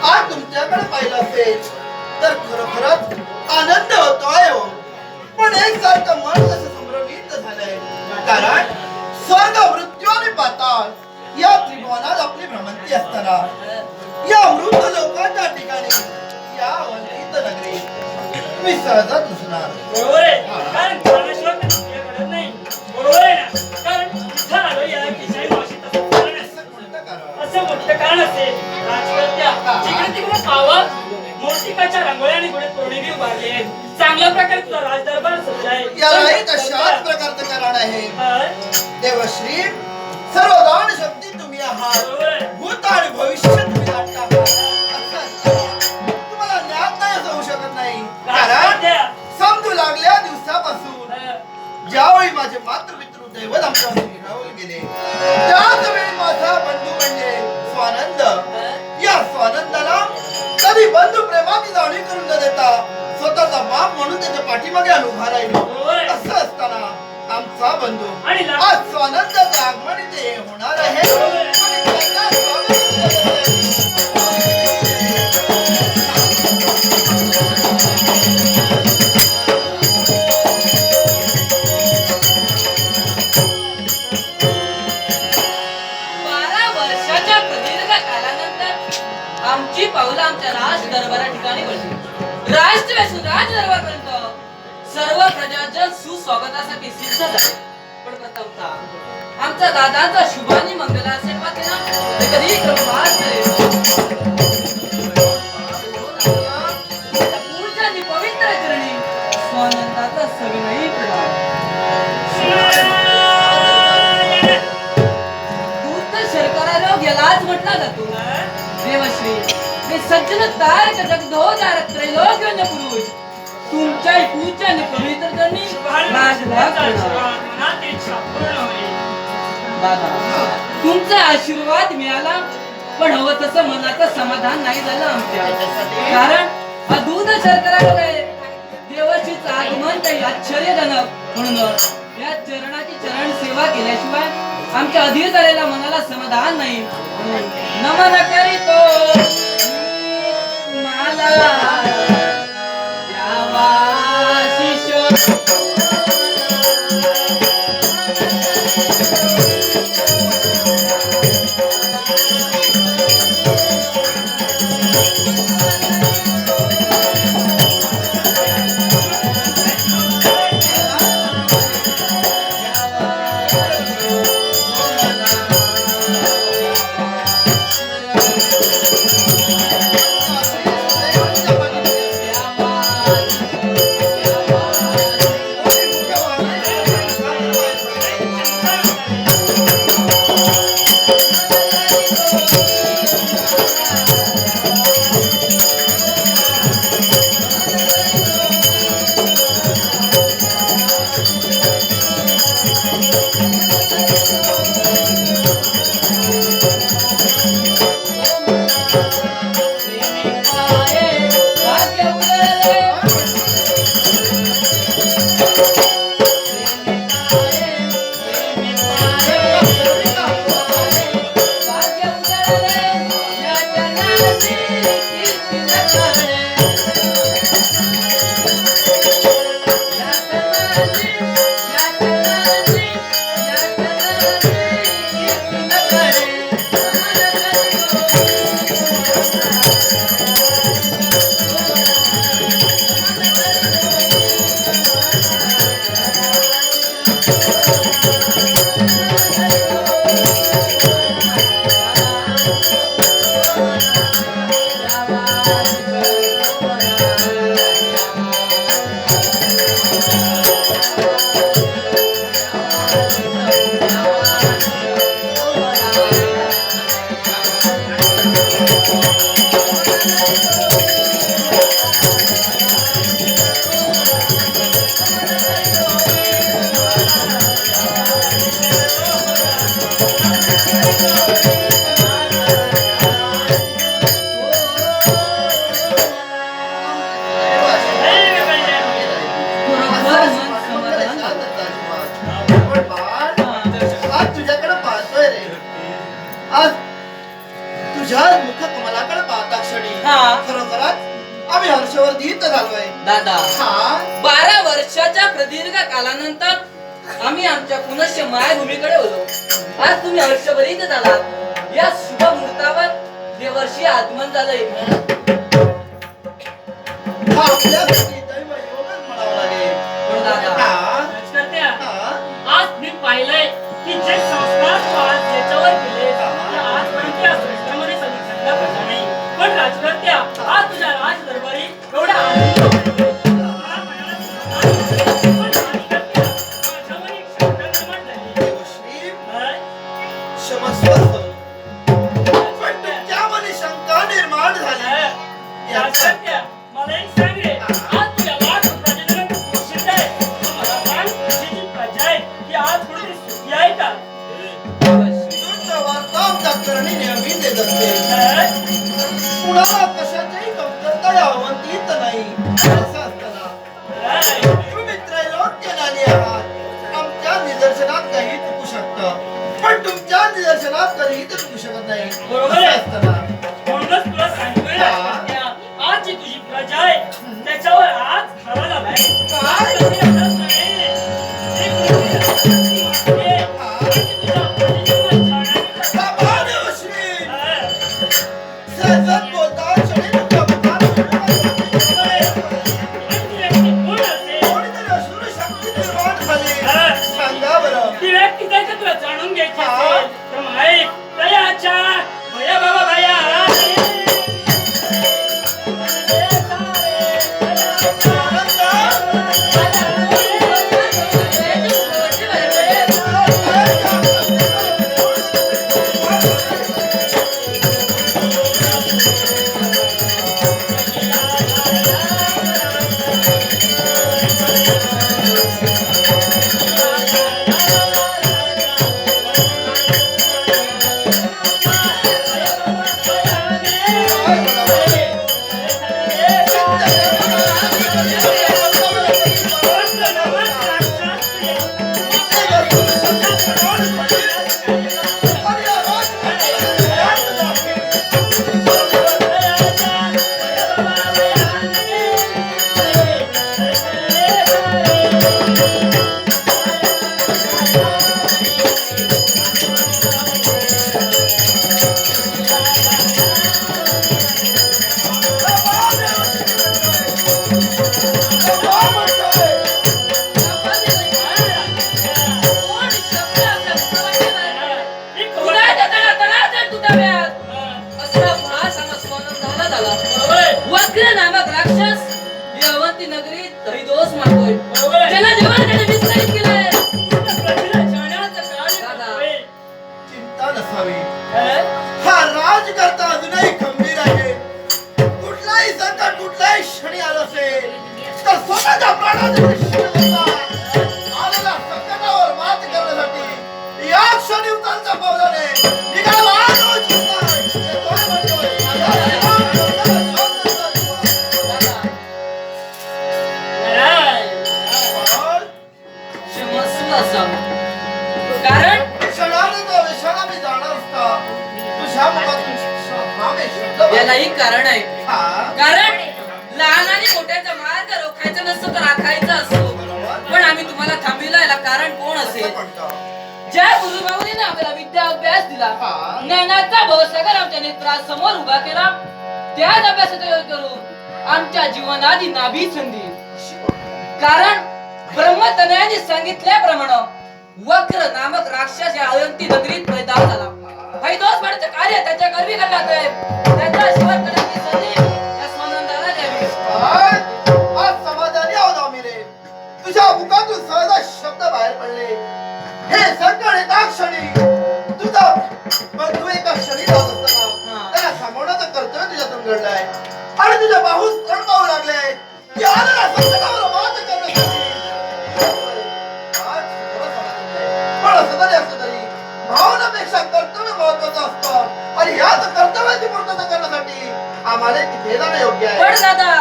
आज तुमच्याकडे पाहिलं असेल तर खरोखरच आनंद होतोय हो. पण एक सारखं मन कसं संभ्रमित झालंय, कारण स्वर्ग, मृत्यू आणि पाताळ या त्रिभुवनात आपली भ्रमंती असताना या मृत लोकांच्या ठिकाणी या अवंतित नगरी मी सहजच दिसणार. बरोबर आहे, कारण प्राणेश्वर घडत नाही. बरोबर आहे ना, कारण इथं आलो या किशाई मावशीत असं मोठं कारण असेल. राजकर्त्या जिकडे तिकडे आवाज मूर्तिकाच्या रांगोळ्या आणि गुढे तोडीने उभारले आहेत. चांगल्या प्रकारे तुझा राजदरबार सजलाय. यालाही तशाच प्रकारचं कारण आहे. देवश्री, सर्वदान शक्ती तुम्ही आहात, भूत आणि भविष्य तुम्ही जाणता. तुम्हाला ज्ञात नाही असं होऊ शकत नाही, कारण समजू लागल्या दिवसापासून ज्यावेळी माझे मातृपितृ दैवत आमच्यापासून हिरावून गेले, त्याच वेळी माझा बंधू म्हणजे स्वानंद, या स्वानंदाला कधी बंधू प्रेमाची जाणीव करून न देता स्वतःचा बाप म्हणून त्याच्या पाठीमागे उभा राहिलो. असं असताना आमचा बंधू आज स्वानंदाचं आगमन इथे होणार आहे. वर्षाच्या प्रदीर्घ कालानंतर आमची पावलं आमच्या राज दरबारा ठिकाणी पडली. राष्ट्रवासून राज दरबारपर्यंत सर्व प्रजाजन सुस्वागतासाठी सिद्ध झाले. पण प्रथमतः आमचा दादांचा शुभानी मंगल आशीर्वाद ना ते कधी क्रमवार पूजानी पवित्र चरणी स्वानंदाचा सविनयी प्रणाम. दूत शर्करा रोग यालाच म्हटला जातो. देवश्री हे सज्जन तारक जगदोदार त्रैलोक्य पुरुष तुमच्या पूजा आणि पवित्र चरणी राजभाग दादा तुमचा आशीर्वाद मिळाला पण हवं तसं मनाचं समाधान नाही झालं आमच्या. कारण हा दूध शर्करा रोग आहे. देवश्रीचं आगमन काही आश्चर्यजनक म्हणून या चरणाची चरण सेवा केल्याशिवाय आमच्या अधीर झालेल्या मनाला समाधान नाही. नमन करीतो मला द्यावा शिष्य दादा 12 वर्षाच्या प्रदीर्घ कालानंतर आम्ही आमच्या पुनश्च मायभूमीकडे होतो. आज तुम्ही हर्षभरीत झालात. या शुभ मुहूर्तावर देवर्षी आगमन झालंय. आज मी पाहिलंय की जे संस्कार याच्यावर केले आजपर्यंत या सृष्टीमध्ये कधी नाही. पण राजकर्त्या आज तुझ्या राज दरबारी एवढा मला एक सांग रे, आज तुझ्या लाख प्रजनन प्रसिद्ध आहे. मला सांग तुझी जी प्रजा आहे ती आज थोडी सुखी आहे का? नेहमी देत असते. कुणाला कशाची कमतरता यावंतीत नाही. असं असताना तुम्ही त्रैलोक्य नाली आहात. आमच्या निदर्शनात काही चुकू शकतं पण तुमच्या निदर्शनात कधीही चुकू शकत नाही. बरोबर आहे. असताना म्हणूनच तुला सांगितलं आज जी तुझी प्रजा आहे त्याच्यावर आज खरा झालाय. सहजच बोल वक्र नामक राक्षस ही अवंती नगरीत हरिदोष मारतोय. त्याला देवाने विस्तारित केलंय. चिंता नसावी. हा राजकर्ता अजूनही खंबीर आहे. कुठलाही संकट कुठल्याही क्षणी आलं असेल तर स्वतःच्या प्राणाचे आलेल्या संकटावर मात करण्यासाठी या क्षणी उतरच्या पावलाने निघाला आलो चिंता. कारण यालाही कारण आहे. कारण लहान आणि मोठ्याचा मार्ग रोखायचा नसतो तर राखायचा असतो. पण आम्ही तुम्हाला थांबविला याला कारण कोण असेल? ज्या गुरुभाऊने आम्हाला विद्या अभ्यास दिला, ज्ञानाचा भवसागर आमच्या नेत्रासमोर उभा केला, त्याच अभ्यासाचा योग करून आमच्या जीवनादी नाभी संधी. कारण ब्रह्मतनयाने सांगितल्याप्रमाणे वक्र नामक राक्षस या अवंती नगरीत पैदा झाला. हरिदोष पाडण्याचे कार्य त्याच्या गर्भी करण्यात आहे. त्याचा शेवट करण्याची संधी या स्वानंदाला द्यावी. आज समाधानी आहोत आम्ही रे. तुझ्या मुखातून सहज शब्द बाहेर पडले. हे संकट एका क्षणी तुझा बंधू एका क्षणी जात असताना त्याला थांबवण्याचं कर्तव्य तुझ्यातून घडलंय आणि तुझ्या बाहूस तडपावू लागले की आलेल्या संकटावर मात करण्यासाठी. पण असं तरी भावनापेक्षा कर्तव्य महत्वाचं असतं आणि याच कर्तव्याची पूर्तता करण्यासाठी आम्हाला तिथे जाणं योग्य आहे. पण दादा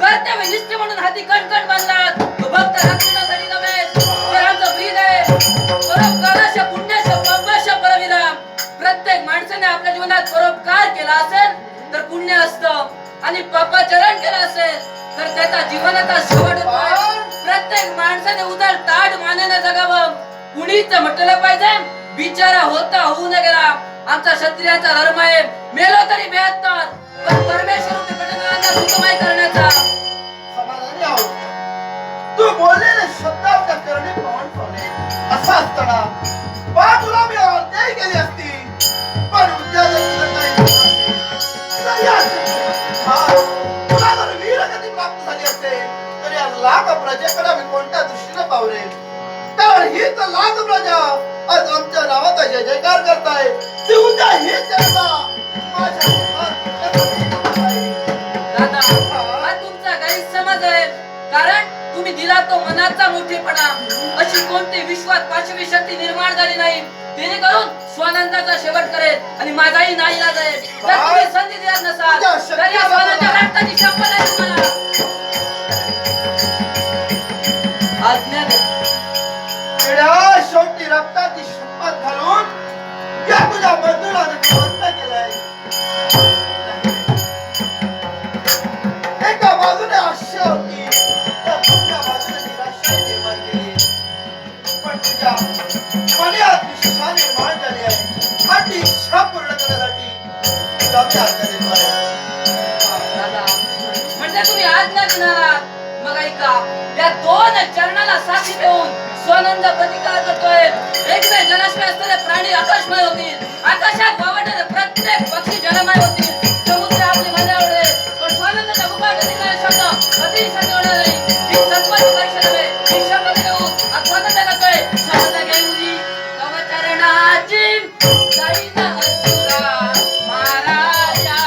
कर्तव्य निष्ठ म्हणून हाती कणकण बांधलात. भक्त रक्षणासाठी नव्हे तर आमचं ब्रीद आहे. परोपकाराश पुण्याश पापाश परविराम. प्रत्येक माणसाने आपल्या जीवनात परोपकार केला असेल तर पुण्य असतं आणि पापाचरण केलं असेल तर त्याचा जीवनाचा शेवट होतो. प्रत्येक माणसाने उदर ताट मानेने जगावं. कुणीच म्हटलं पाहिजे बिचारा होता होऊ न गेला. आमचा क्षत्रियांचा धर्म आहे मेलो तरी बेहत्तर. पण परमेश्वर घटनांना सुखमय करण्याचा. समाधानी आहोत. तू बोललेले शब्द आमच्या करणे पाहून पावले असं असताना बा तुला मी अन्याय केली असती. पण उद्या जर तुला काही तुला जर वीरगती प्राप्त झाली असेल तर या लाख प्रजेकडे मी कोणत्या दृष्टीने पावले? कारण हीच लाख प्रजा आज आमच्या नावाचा जय जयकार करताय. ती उद्या हीच जनता माझ्या दादा हा तुमचा गैरसमज आहे. कारण तुम्ही दिला तो मनाचा मोठेपणा. अशी कोणती विश्वात पाचवी शक्ती निर्माण झाली नाही जेणेकरून स्वानंदाचा शेवट करेल आणि माझाही नाईलाज आहे. जर तुम्ही संधी देत नसाल तर या स्वानंदा रक्ताची शपथ आहे तुम्हाला. आज्ञा द्या. शेवटी रक्ताची शपथ घालून या तुझ्या बंधूला बंद केलाय. एका बाजूने आशा होती तर दुसऱ्या बाजूने निराशा निर्माण केली. पण तुझ्या मनात इच्छा निर्माण झाली आहे आणि ती इच्छा पूर्ण करण्यासाठी तुला मी आज्ञा देतो आहे. दादा म्हणजे तुम्ही आज्ञा देणार. मग ऐका या दोन चरणाला साक्षी देऊन स्वानंद प्रतिकार करतोय. एकमेव जलाशय असलेले प्राणी आकाशमय होतील. आकाशात वावरणारे प्रत्येक पक्षी जलमय होतील. समुद्र आपली मजा आवडेल. पण स्वानंदाच्या मुखात निघणारे शब्द कधीही सत्य होणार नाही. ही सत्वाची परीक्षा नव्हे. ही शपथ घेऊन आज स्वानंद करतोय. स्वानंद घेऊन तव चरणाची जाईन असुरा महाराजा.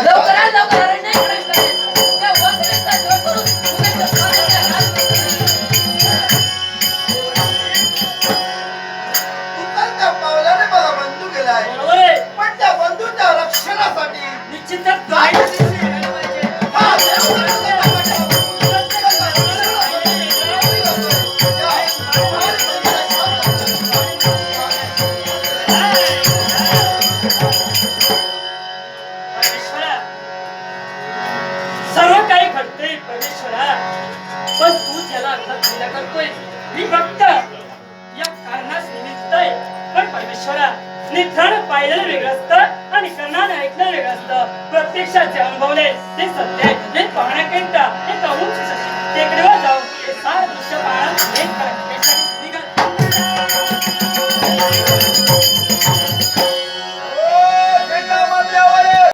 लवकरात लवकर अरण्य प्रवेश करेल. त्या वनवेचा शोध करून उद्या स्वर्गाच्या त्या पावलाने मला बंधू गेलाय. बरोबर आहे. पण त्या बंधूच्या रक्षणासाठी निश्चितच जायची करायला पाहिजे. हा, देव करायला पाहिजे. परमेश्वरा, सर्व काही घडतंय परमेश्वरा, पण तू त्याला अर्थ करतोय. मी फक्त या कारणास निमित्त आहे. पण परमेश्वरा, निधान पाहिलेलं वेगळं असतं आणि कणाने ऐकलं वेगळं असतं. प्रत्यक्षात जे अनुभवले ते सत्य आहे हे पाहण्याकरिता